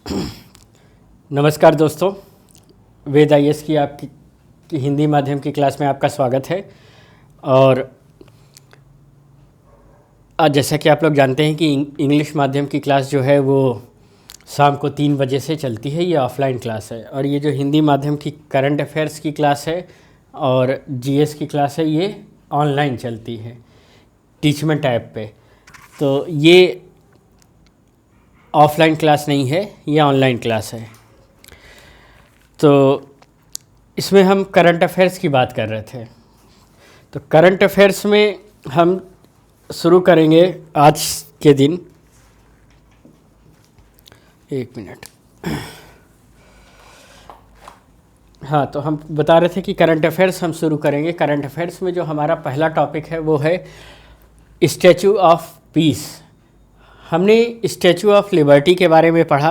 नमस्कार दोस्तों, वेद आईएएस की आपकी हिंदी माध्यम की क्लास में आपका स्वागत है। और आज जैसा कि आप लोग जानते हैं कि इंग्लिश माध्यम की क्लास जो है वो शाम को 3 बजे से चलती है। ये ऑफलाइन क्लास है। और ये जो हिंदी माध्यम की करंट अफेयर्स की क्लास है और जीएस की क्लास है, ये ऑनलाइन चलती है टीचमेंट ऐप पे। तो ये ऑफलाइन क्लास नहीं है, ये ऑनलाइन क्लास है। तो इसमें हम करंट अफेयर्स की बात कर रहे थे। तो करंट अफेयर्स में हम शुरू करेंगे आज के दिन। एक मिनट। हाँ, तो हम बता रहे थे कि करंट अफेयर्स हम शुरू करेंगे। करंट अफेयर्स में जो हमारा पहला टॉपिक है वो है स्टैचू ऑफ पीस। हमने स्टैचू ऑफ लिबर्टी के बारे में पढ़ा।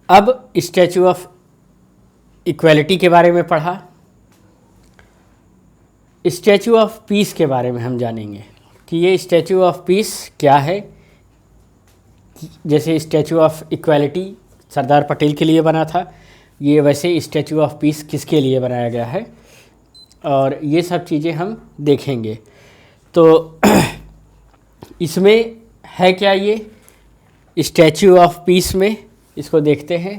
अब स्टैचू ऑफ इक्वलिटी के बारे में पढ़ा। स्टैचू ऑफ पीस के बारे में हम जानेंगे कि ये स्टैचू ऑफ पीस क्या है। जैसे statue of equality Sardar Patel के लिए बना था, ये वैसे स्टैचू ऑफ पीस किसके लिए बनाया गया है, और ये सब चीज़ें हम देखेंगे। तो इसमें है क्या ये स्टैचू ऑफ पीस में, इसको देखते हैं।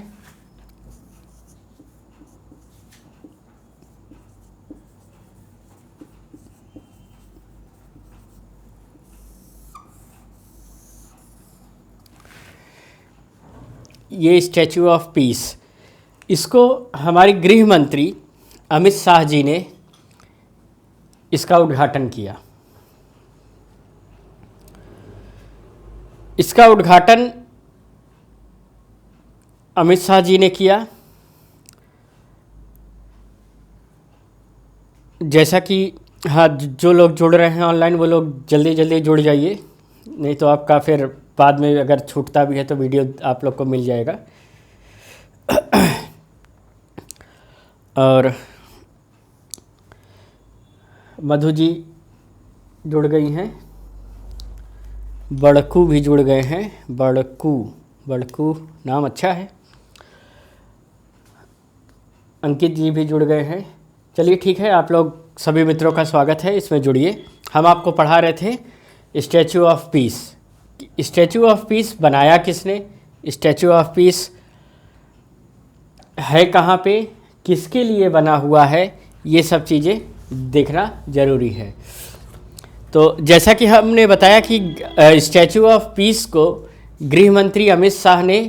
ये स्टैचू ऑफ पीस, इसको हमारे गृह मंत्री अमित शाह जी ने इसका उद्घाटन किया। इसका उद्घाटन अमित शाह जी ने किया। जैसा कि हाँ, जो लोग जुड़ रहे हैं ऑनलाइन वो लोग जल्दी जल्दी जुड़ जाइए, नहीं तो आपका फिर बाद में अगर छूटता भी है तो वीडियो आप लोग को मिल जाएगा। और मधु जी जुड़ गई हैं, बड़कू भी जुड़ गए हैं। बड़कू नाम अच्छा है। अंकित जी भी जुड़ गए हैं। चलिए ठीक है, आप लोग सभी मित्रों का स्वागत है, इसमें जुड़िए। हम आपको पढ़ा रहे थे statue of peace. Statue of peace बनाया किसने, स्टैचू ऑफ पीस है कहाँ पे, किसके लिए बना हुआ है, ये सब चीज़ें देखना ज़रूरी है। तो जैसा कि हमने बताया कि स्टैचू ऑफ पीस को गृह मंत्री अमित शाह ने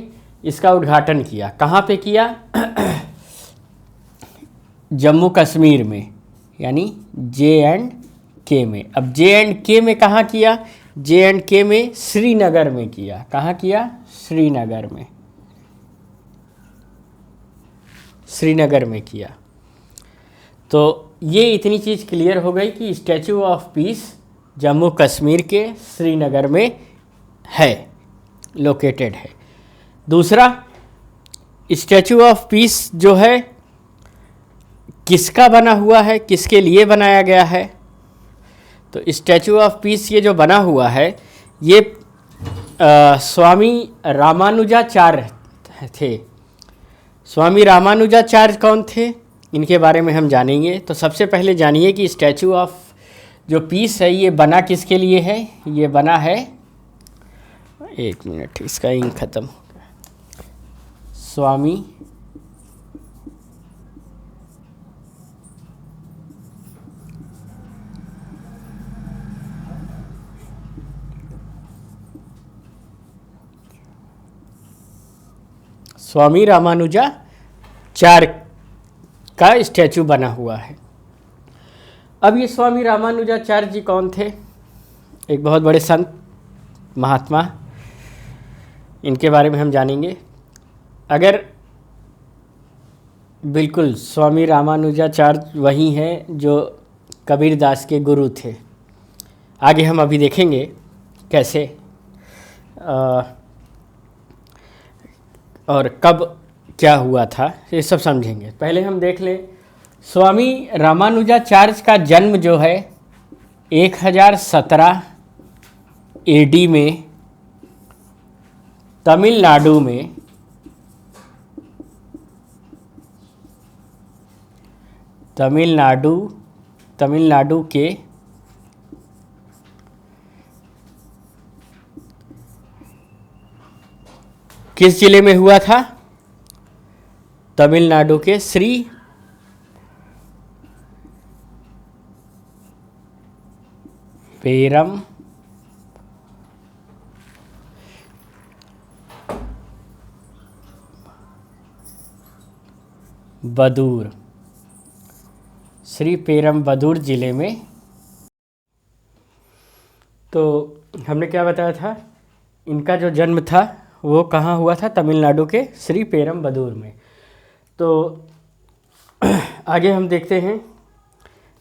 इसका उद्घाटन किया। कहाँ पे किया? जम्मू कश्मीर में, यानी JNK में। अब JNK में कहाँ किया? JNK में श्रीनगर में किया। कहाँ किया? श्रीनगर में। श्रीनगर में किया। तो ये इतनी चीज़ क्लियर हो गई कि statue of peace Jammu Kashmir के श्रीनगर में है, लोकेटेड है। दूसरा, स्टैचू ऑफ पीस जो है किसका बना हुआ है, किसके लिए बनाया गया है? तो स्टैचू ऑफ पीस ये जो बना हुआ है ये स्वामी रामानुजाचार्य थे। स्वामी रामानुजाचार्य कौन थे, इनके बारे में हम जानेंगे। तो सबसे पहले जानिए कि स्टैचू ऑफ जो पीस है ये बना किसके लिए है। ये बना है, एक मिनट, इसका इंक खत्म हो गया। स्वामी रामानुजाचार्य का स्टैचू बना हुआ है। अब ये स्वामी रामानुजाचार्य जी कौन थे? एक बहुत बड़े संत महात्मा, इनके बारे में हम जानेंगे। अगर बिल्कुल स्वामी रामानुजाचार्य वही हैं जो कबीरदास के गुरु थे। आगे हम अभी देखेंगे कैसे और कब क्या हुआ था, ये सब समझेंगे। पहले हम देख लें स्वामी रामानुजाचार्य का जन्म जो है 1017 AD में तमिलनाडु में तमिलनाडु के किस जिले में हुआ था? तमिलनाडु के श्री पेरम बदूर, श्री पेरम्बदूर जिले में। तो हमने क्या बताया था, इनका जो जन्म था वो कहाँ हुआ था? तमिलनाडु के श्री पेरम्बदूर में। तो आगे हम देखते हैं,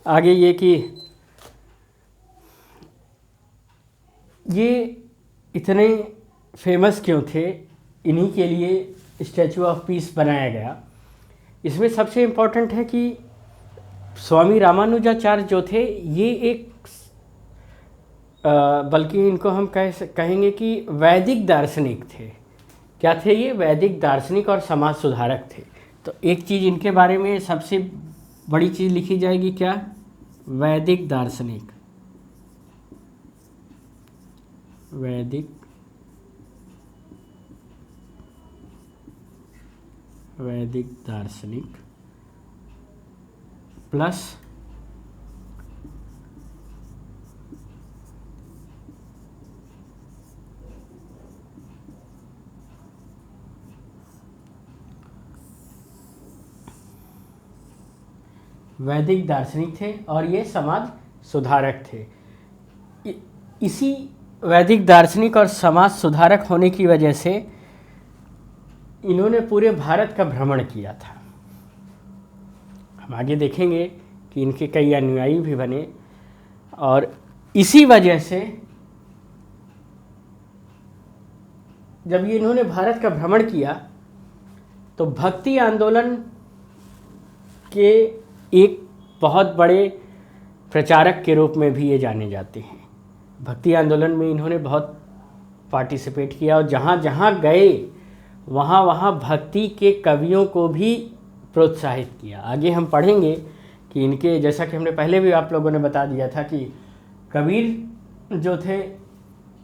आगे ये कि ये इतने फेमस क्यों थे, इन्हीं के लिए स्टैचू ऑफ पीस बनाया गया। इसमें सबसे इम्पोर्टेंट है कि स्वामी रामानुजाचार्य जो थे ये एक बल्कि इनको हम कहेंगे कि वैदिक दार्शनिक थे। क्या थे ये? वैदिक दार्शनिक और समाज सुधारक थे। तो एक चीज़ इनके बारे में सबसे बड़ी चीज़ लिखी जाएगी, क्या? वैदिक दार्शनिक, वैदिक दार्शनिक प्लस वैदिक दार्शनिक थे और ये समाज सुधारक थे। इसी वैदिक दार्शनिक और समाज सुधारक होने की वजह से इन्होंने पूरे भारत का भ्रमण किया था। हम आगे देखेंगे कि इनके कई अनुयायी भी बने और इसी वजह से जब ये इन्होंने भारत का भ्रमण किया तो भक्ति आंदोलन के एक बहुत बड़े प्रचारक के रूप में भी ये जाने जाते हैं। भक्ति आंदोलन में इन्होंने बहुत पार्टिसिपेट किया और जहाँ जहाँ गए वहाँ वहाँ भक्ति के कवियों को भी प्रोत्साहित किया। आगे हम पढ़ेंगे कि इनके, जैसा कि हमने पहले भी आप लोगों ने बता दिया था कि कबीर जो थे,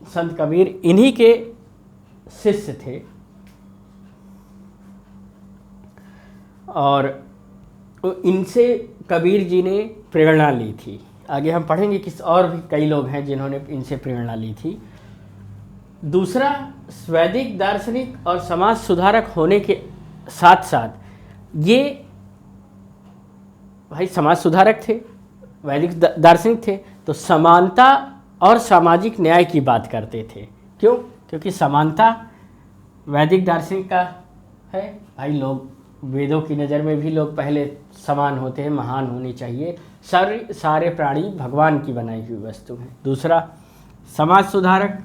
संत कबीर, इन्हीं के शिष्य थे और इनसे कबीर जी ने प्रेरणा ली थी। आगे हम पढ़ेंगे कि और भी कई लोग हैं जिन्होंने इनसे प्रेरणा ली थी। दूसरा, वैदिक दार्शनिक और समाज सुधारक होने के साथ साथ ये भाई समाज सुधारक थे, वैदिक दार्शनिक थे, तो समानता और सामाजिक न्याय की बात करते थे। क्यों? क्योंकि समानता वैदिक दार्शनिक का है। भाई लोग, वेदों की नज़र में भी लोग पहले समान होते हैं, महान होने चाहिए, सारे प्राणी भगवान की बनाई हुई वस्तु हैं। दूसरा, समाज सुधारक,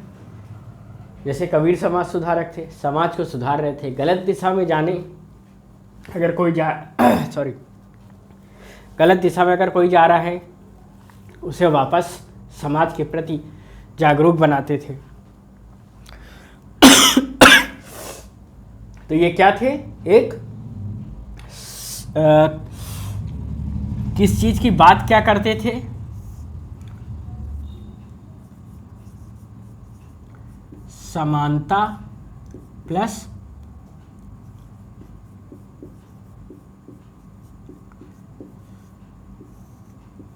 जैसे कबीर समाज सुधारक थे, समाज को सुधार रहे थे। गलत दिशा में जाने अगर कोई गलत दिशा में अगर कोई जा रहा है उसे वापस समाज के प्रति जागरूक बनाते थे। तो ये क्या थे? एक किस चीज़ की बात क्या करते थे? समानता प्लस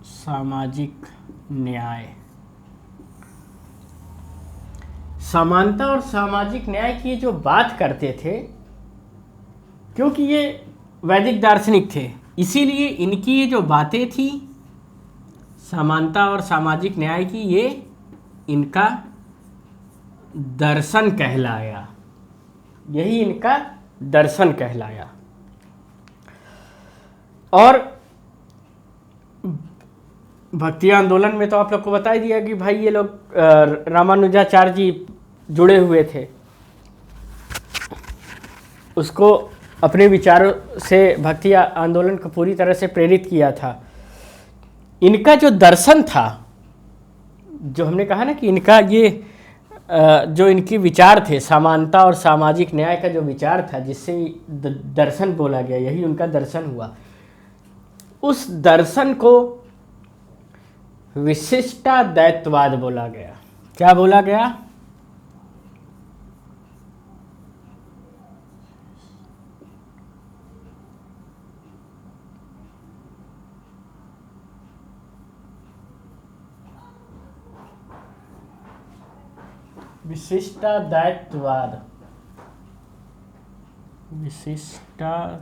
सामाजिक न्याय। समानता और सामाजिक न्याय की जो बात करते थे, क्योंकि ये वैदिक दार्शनिक थे, इसीलिए इनकी ये जो बातें थी समानता और सामाजिक न्याय की, ये इनका दर्शन कहलाया। यही इनका दर्शन कहलाया। और भक्ति आंदोलन में तो आप लोग को बता ही दिया कि भाई ये लोग रामानुजाचार्य जी जुड़े हुए थे, उसको अपने विचारों से भक्ति आंदोलन को पूरी तरह से प्रेरित किया था। इनका जो दर्शन था, जो हमने कहा ना कि इनका ये जो इनकी विचार थे, समानता और सामाजिक न्याय का जो विचार था, जिससे दर्शन बोला गया, यही उनका दर्शन हुआ। उस दर्शन को विशिष्टाद्वैतवाद बोला गया। क्या बोला गया? विशिष्टाद्वैतवाद। विशिष्टाद्वैतवाद,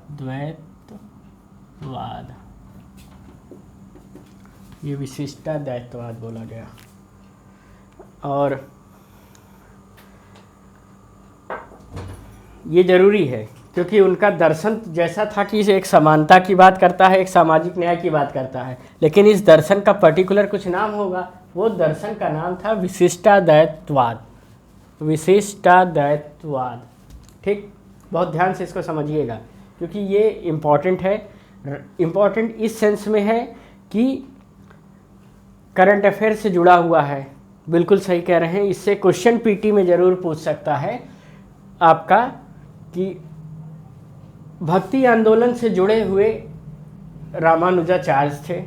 ये विशिष्टाद्वैतवाद बोला गया। और ये जरूरी है क्योंकि उनका दर्शन जैसा था कि इसे एक समानता की बात करता है, एक सामाजिक न्याय की बात करता है, लेकिन इस दर्शन का पर्टिकुलर कुछ नाम होगा। वो दर्शन का नाम था विशिष्टाद्वैतवाद। विशिष्टाद्वैतवाद, ठीक। बहुत ध्यान से इसको समझिएगा क्योंकि ये इम्पॉर्टेंट है। इम्पॉर्टेंट इस सेंस में है कि करंट अफेयर से जुड़ा हुआ है। बिल्कुल सही कह रहे हैं। इससे क्वेश्चन पीटी में ज़रूर पूछ सकता है आपका कि भक्ति आंदोलन से जुड़े हुए रामानुजाचार्य थे,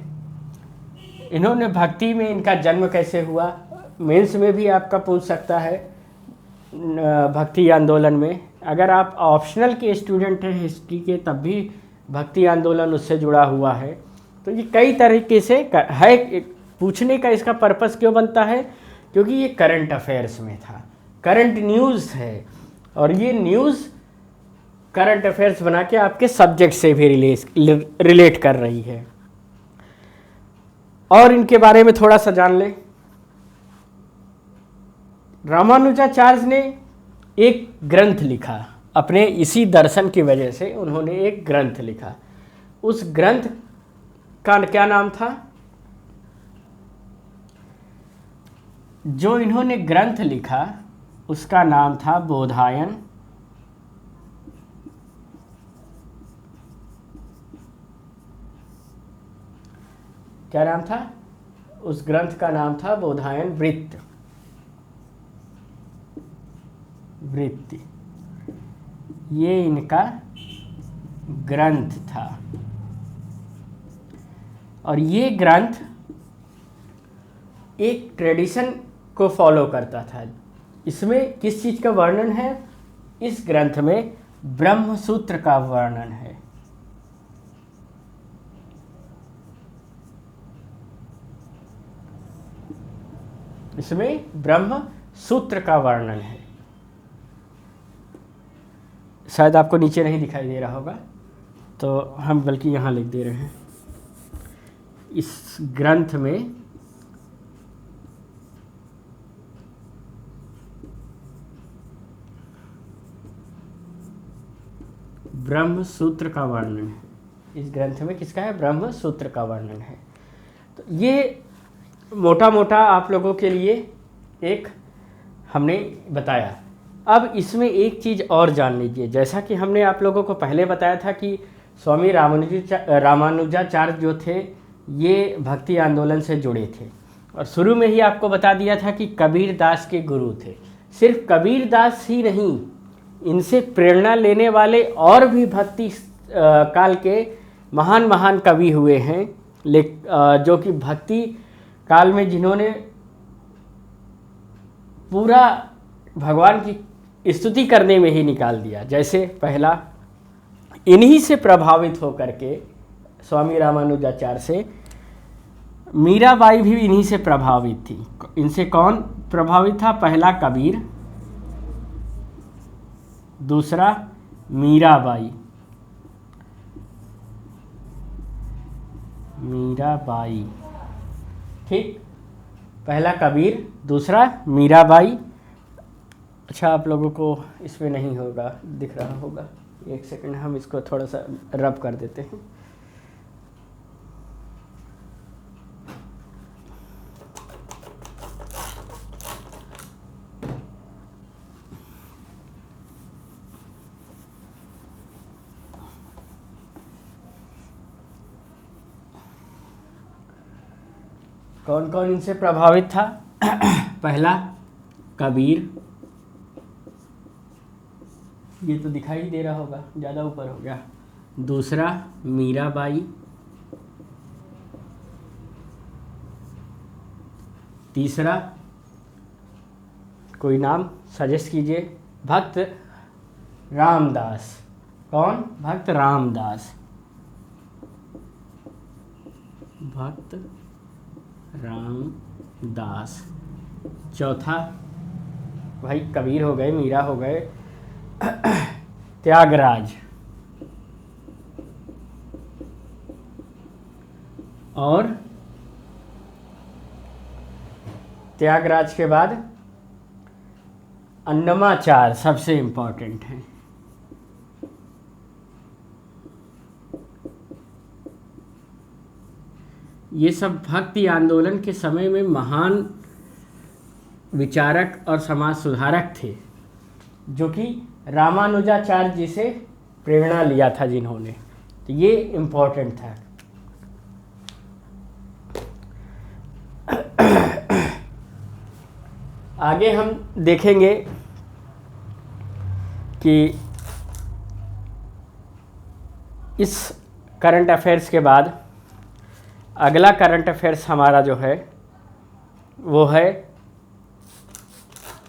इन्होंने भक्ति में इनका जन्म कैसे हुआ। मेंस में भी आपका पूछ सकता है भक्ति आंदोलन में। अगर आप ऑप्शनल के स्टूडेंट हैं हिस्ट्री के, तब भी भक्ति आंदोलन उससे जुड़ा हुआ है। तो ये कई तरीके से है। पूछने का इसका पर्पस क्यों बनता है? क्योंकि ये करंट अफेयर्स में था, करंट न्यूज़ है, और ये न्यूज़ करंट अफेयर्स बना के आपके सब्जेक्ट से भी रिलेट कर रही है। और इनके बारे में थोड़ा सा जान लें। रामानुजाचार्य ने एक ग्रंथ लिखा, अपने इसी दर्शन की वजह से उन्होंने एक ग्रंथ लिखा। उस ग्रंथ का क्या नाम था? जो इन्होंने ग्रंथ लिखा उसका नाम था बोधायन। क्या नाम था? उस ग्रंथ का नाम था बोधायन वृत्त। वृत्ति, ये इनका ग्रंथ था। और ये ग्रंथ एक ट्रेडिशन को फॉलो करता था। इसमें किस चीज़ का वर्णन है? इस ग्रंथ में ब्रह्म सूत्र का वर्णन है। इसमें ब्रह्म सूत्र का वर्णन है। शायद आपको नीचे नहीं दिखाई दे रहा होगा, तो हम बल्कि यहाँ लिख दे रहे हैं। इस ग्रंथ में ब्रह्म सूत्र का वर्णन है। इस ग्रंथ में किसका है? ब्रह्म सूत्र का वर्णन है। तो ये मोटा मोटा आप लोगों के लिए एक हमने बताया। अब इसमें एक चीज़ और जान लीजिए। जैसा कि हमने आप लोगों को पहले बताया था कि स्वामी रामानुजाचार्य जो थे ये भक्ति आंदोलन से जुड़े थे, और शुरू में ही आपको बता दिया था कि कबीर दास के गुरु थे। सिर्फ कबीर दास ही नहीं, इनसे प्रेरणा लेने वाले और भी भक्ति काल के महान महान कवि हुए हैं, जो कि भक्ति काल में जिन्होंने पूरा भगवान की स्तुति करने में ही निकाल दिया। जैसे पहला, इन्हीं से प्रभावित होकर के स्वामी रामानुजाचार्य से मीराबाई भी इन्हीं से प्रभावित थी। इनसे कौन प्रभावित था? पहला कबीर, दूसरा मीराबाई। मीराबाई, ठीक। पहला कबीर, दूसरा मीराबाई। अच्छा, आप लोगों को इसमें नहीं होगा, दिख रहा होगा। एक सेकंड, हम इसको थोड़ा सा रब कर देते हैं। कौन कौन इनसे प्रभावित था? पहला कबीर, ये तो दिखाई दे रहा होगा, ज़्यादा ऊपर हो गया। दूसरा मीराबाई, तीसरा कोई नाम सजेस्ट कीजिए, भक्त रामदास। कौन? भक्त रामदास, भक्त रामदास। चौथा भाई कबीर हो गए, मीरा हो गए, त्यागराज, और त्यागराज के बाद अन्नमाचार सबसे इम्पोर्टेंट है। ये सब भक्ति आंदोलन के समय में महान विचारक और समाज सुधारक थे, जो कि रामानुजाचार्य जी से प्रेरणा लिया था जिन्होंने। तो ये इम्पोर्टेंट था। आगे हम देखेंगे कि इस करंट अफेयर्स के बाद अगला करंट अफेयर्स हमारा जो है वो है,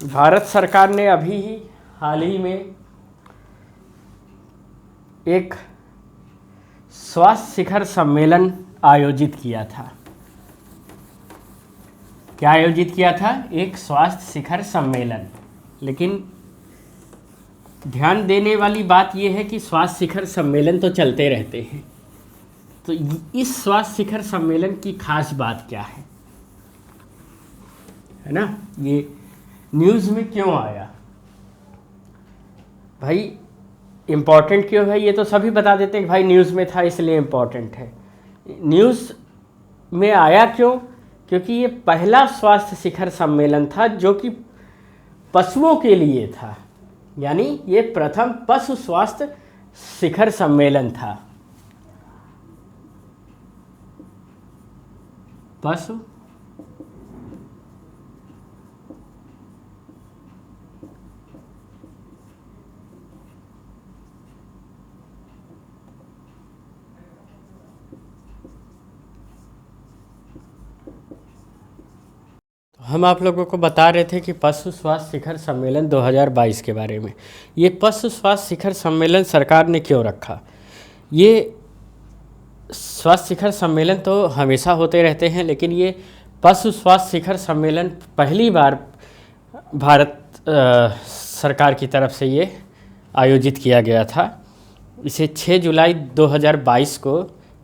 भारत सरकार ने अभी ही हाल ही में एक स्वास्थ्य शिखर सम्मेलन आयोजित किया था। क्या आयोजित किया था? एक स्वास्थ्य शिखर सम्मेलन। लेकिन ध्यान देने वाली बात यह है कि स्वास्थ्य शिखर सम्मेलन तो चलते रहते हैं, तो इस स्वास्थ्य शिखर सम्मेलन की खास बात क्या है ना? ये न्यूज़ में क्यों आया भाई? इम्पोर्टेंट क्यों है ये तो सभी बता देते हैं कि भाई न्यूज़ में था इसलिए इम्पोर्टेंट है। न्यूज़ में आया क्यों? क्योंकि ये पहला स्वास्थ्य शिखर सम्मेलन था जो कि पशुओं के लिए था, यानी ये प्रथम पशु स्वास्थ्य शिखर सम्मेलन था। पशु हम आप लोगों को बता रहे थे कि पशु स्वास्थ्य शिखर सम्मेलन 2022 के बारे में। ये पशु स्वास्थ्य शिखर सम्मेलन सरकार ने क्यों रखा? ये स्वास्थ्य शिखर सम्मेलन तो हमेशा होते रहते हैं, लेकिन ये पशु स्वास्थ्य शिखर सम्मेलन पहली बार भारत सरकार की तरफ से ये आयोजित किया गया था। इसे 6 जुलाई 2022 को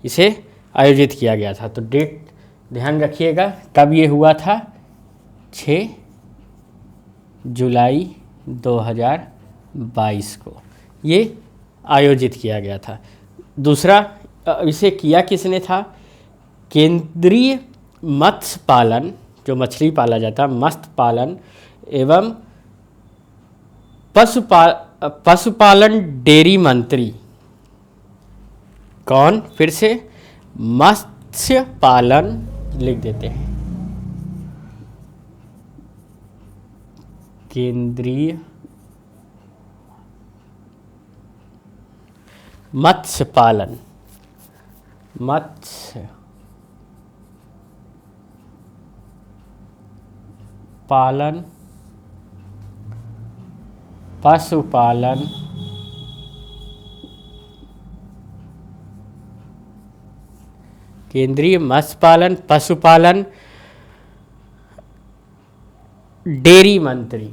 इसे आयोजित किया गया था। तो डेट ध्यान रखिएगा, कब ये हुआ था? 6 जुलाई 2022 को ये आयोजित किया गया था। दूसरा, इसे किया किसने था? केंद्रीय मत्स्य पालन, जो मछली पाला जाता, मत्स्य पालन एवं पशुपालन डेयरी मंत्री। कौन? फिर से मत्स्य पालन लिख देते हैं, केंद्रीय मत्स्य पालन, मत्स्य पालन, पशुपालन केंद्रीय मत्स्य पालन पशुपालन डेयरी मंत्री।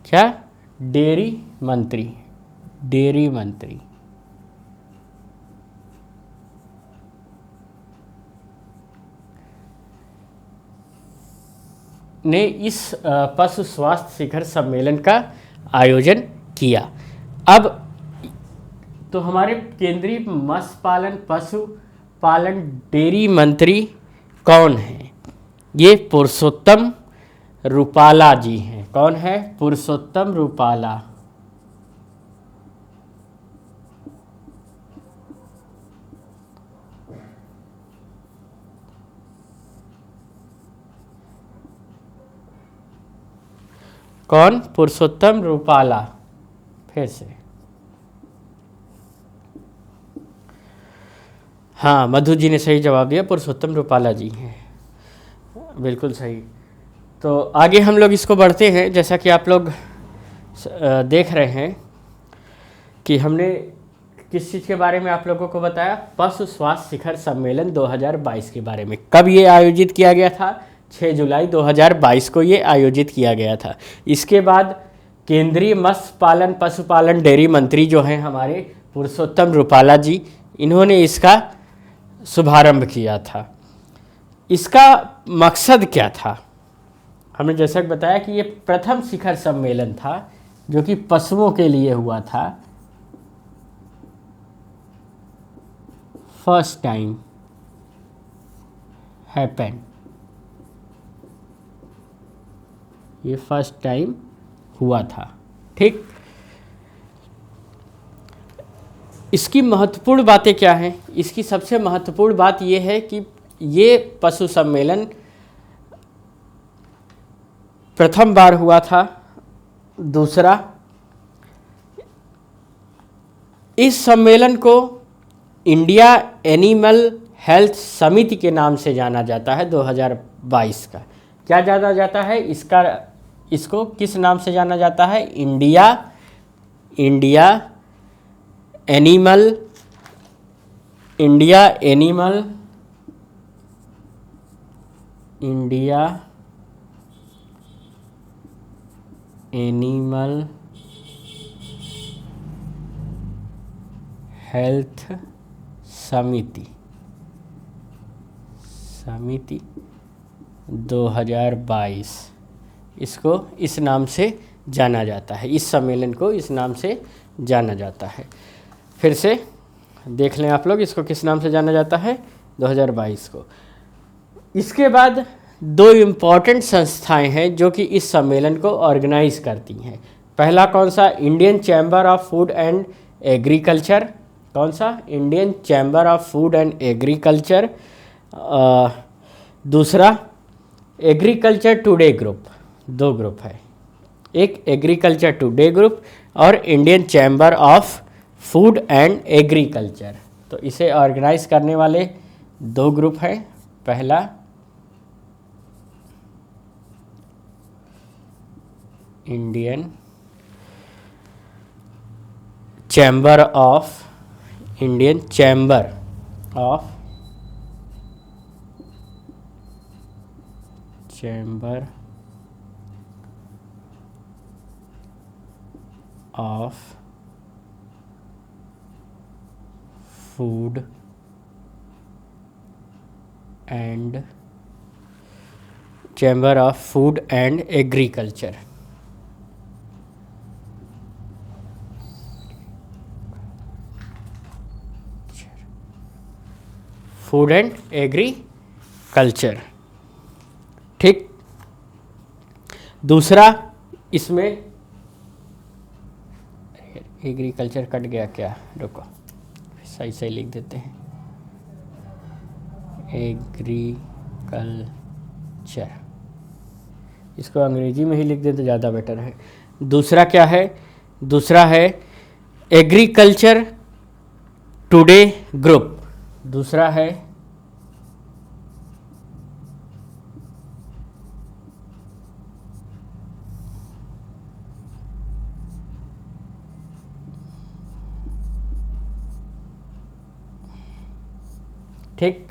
क्या? डेयरी मंत्री, डेयरी मंत्री ने इस पशु स्वास्थ्य शिखर सम्मेलन का आयोजन किया। अब तो हमारे केंद्रीय मत्स्य पालन पशुपालन डेयरी मंत्री कौन हैं? ये पुरुषोत्तम रूपाला जी हैं। कौन है? पुरुषोत्तम रूपाला। कौन? पुरुषोत्तम रूपाला। फिर से हाँ, मधु जी ने सही जवाब दिया, पुरुषोत्तम रूपाला जी हैं, बिल्कुल सही। तो आगे हम लोग इसको बढ़ते हैं। जैसा कि आप लोग देख रहे हैं कि हमने किस चीज़ के बारे में आप लोगों को बताया? पशु स्वास्थ्य शिखर सम्मेलन 2022 के बारे में। कब ये आयोजित किया गया था? 6 जुलाई 2022 को ये आयोजित किया गया था। इसके बाद केंद्रीय मत्स्य पालन पशुपालन डेयरी मंत्री जो हैं हमारे पुरुषोत्तम रूपाला जी, इन्होंने इसका शुभारंभ किया था। इसका मकसद क्या था? हमने जैसा कि बताया कि ये प्रथम शिखर सम्मेलन था जो कि पशुओं के लिए हुआ था। फर्स्ट टाइम हैपन, ये फर्स्ट टाइम हुआ था। ठीक, इसकी महत्वपूर्ण बातें क्या हैं? इसकी सबसे महत्वपूर्ण बात यह है कि ये पशु सम्मेलन प्रथम बार हुआ था। दूसरा, इस सम्मेलन को इंडिया एनिमल हेल्थ समिति के नाम से जाना जाता है 2022 का। क्या जाना जाता है इसको किस नाम से जाना जाता है? इंडिया एनिमल हेल्थ समिति 2022, इसको इस नाम से जाना जाता है। इस सम्मेलन को इस नाम से जाना जाता है। फिर से देख लें आप लोग, इसको किस नाम से जाना जाता है? 2022 को। इसके बाद 2 इम्पॉर्टेंट संस्थाएं हैं जो कि इस सम्मेलन को ऑर्गेनाइज करती हैं। पहला कौन सा? Indian chamber of food and agriculture. कौन सा? Indian chamber of food and agriculture. दूसरा एग्रीकल्चर टुडे ग्रुप। 2 ग्रुप है, एक एग्रीकल्चर टुडे ग्रुप और Indian chamber of food and agriculture. तो इसे ऑर्गेनाइज करने वाले 2 ग्रुप हैं। पहला Indian chamber of food and agriculture. Food and agriculture. ठीक। दूसरा, इसमें एग्रीकल्चर कट गया क्या? रुको, सही लिख देते हैं। एग्रीकल्चर, इसको अंग्रेजी में ही लिख दें तो ज़्यादा बेटर है। दूसरा क्या है? दूसरा है एग्रीकल्चर टुडे ग्रुप। दूसरा है ठीक,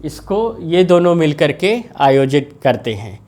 इसको ये दोनों मिलकर के आयोजित करते हैं।